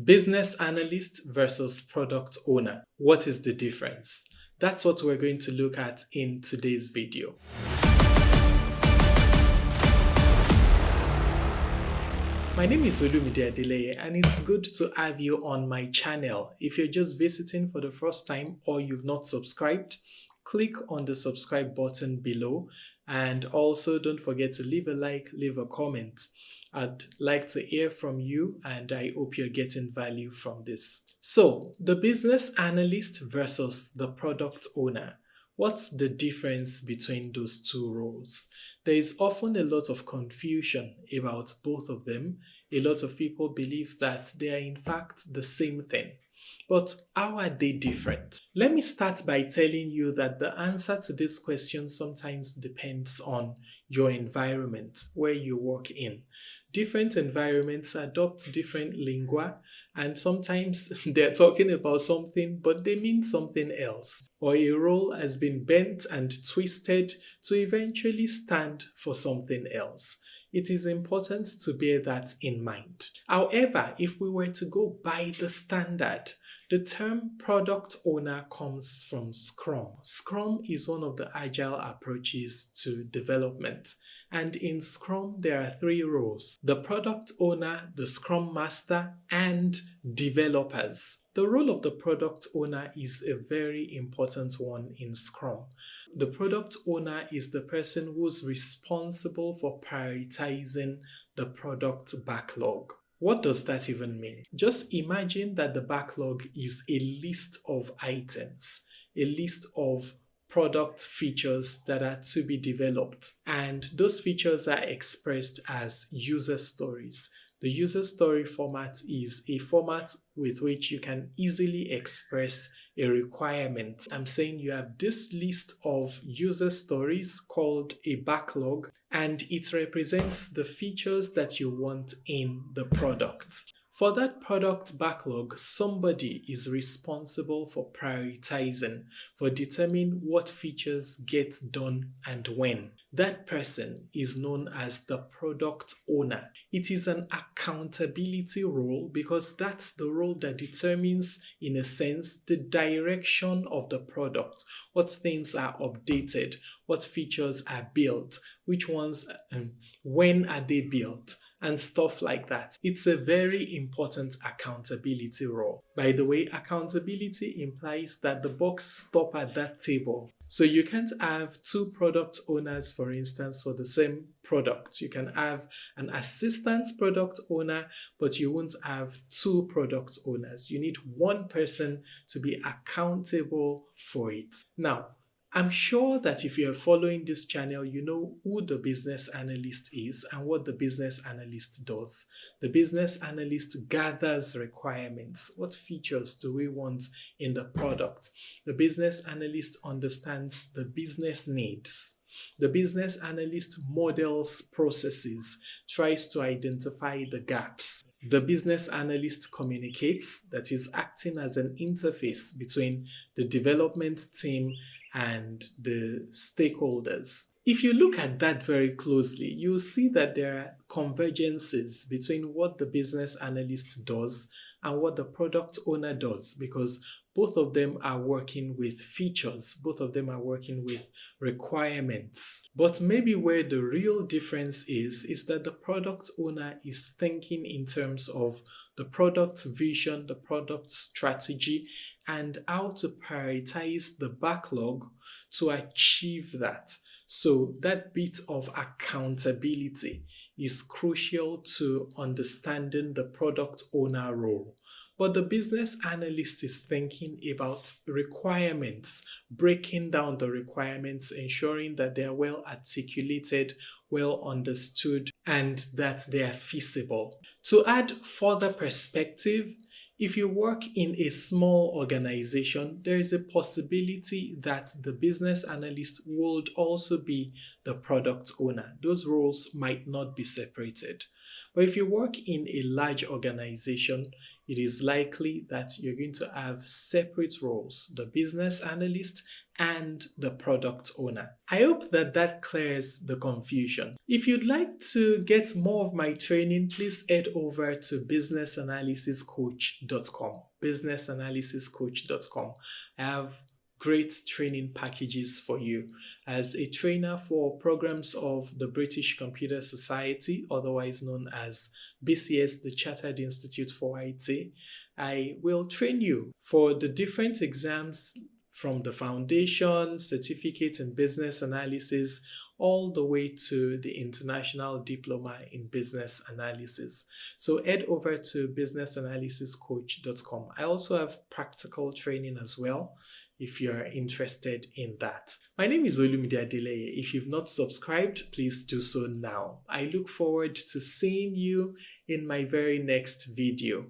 Business analyst versus product owner. What is the difference? That's what we're going to look at in today's video. My name is Olumide, and it's good to have you on my channel. If you're just visiting for the first time or you've not subscribed, click on the subscribe button below, and also don't forget to leave a like, leave a comment. I'd like to hear from you, and I hope you're getting value from this. So, the business analyst versus the product owner. What's the difference between those two roles? There is often a lot of confusion about both of them. A lot of people believe that they are in fact the same thing. But how are they different? Let me start by telling you that the answer to this question sometimes depends on your environment, where you work in. Different environments adopt different lingua, and sometimes they're talking about something, but they mean something else. Or a role has been bent and twisted to eventually stand for something else. It is important to bear that in mind. However, if we were to go by the standard, the term product owner comes from Scrum. Scrum is one of the agile approaches to development. And in Scrum, there are three roles: the product owner, the Scrum master, and developers. The role of the product owner is a very important one in Scrum. The product owner is the person who's responsible for prioritizing the product backlog. What does that even mean? Just imagine that the backlog is a list of items, a list of product features that are to be developed, and those features are expressed as user stories. The user story format is a format with which you can easily express a requirement. I'm saying you have this list of user stories called a backlog, and it represents the features that you want in the product. For that product backlog, somebody is responsible for prioritizing, for determining what features get done and when. That person is known as the product owner. It is an accountability role because that's the role that determines, in a sense, the direction of the product, what things are updated, what features are built, which ones, when are they built, and stuff like that. It's a very important accountability role. By the way, accountability implies that the bucks stop at that table. So you can't have two product owners, for instance, for the same product. You can have an assistant product owner, but you won't have two product owners. You need one person to be accountable for it. Now, I'm sure that if you're following this channel, you know who the business analyst is and what the business analyst does. The business analyst gathers requirements. What features do we want in the product? The business analyst understands the business needs. The business analyst models processes, tries to identify the gaps. The business analyst communicates, that is acting as an interface between the development team and the stakeholders. If you look at that very closely, you'll see that there are convergences between what the business analyst does and what the product owner does, because both of them are working with features, both of them are working with requirements. But maybe where the real difference is that the product owner is thinking in terms of the product vision, the product strategy, and how to prioritize the backlog to achieve that. So that bit of accountability is crucial to understanding the product owner role. But the business analyst is thinking about requirements, breaking down the requirements, ensuring that they are well articulated, well understood, and that they are feasible. To add further perspective, if you work in a small organization, there is a possibility that the business analyst would also be the product owner. Those roles might not be separated. But if you work in a large organization, it is likely that you're going to have separate roles, the business analyst and the product owner. I hope that clears the confusion. If you'd like to get more of my training, please head over to businessanalysiscoach.com. Businessanalysiscoach.com. I have great training packages for you. As a trainer for programs of the British Computer Society, otherwise known as BCS, the Chartered Institute for IT, I will train you for the different exams from the foundation, certificate in business analysis, all the way to the international diploma in business analysis. So head over to businessanalysiscoach.com. I also have practical training as well if you're interested in that. My name is Olumide. If you've not subscribed, please do so now. I look forward to seeing you in my very next video.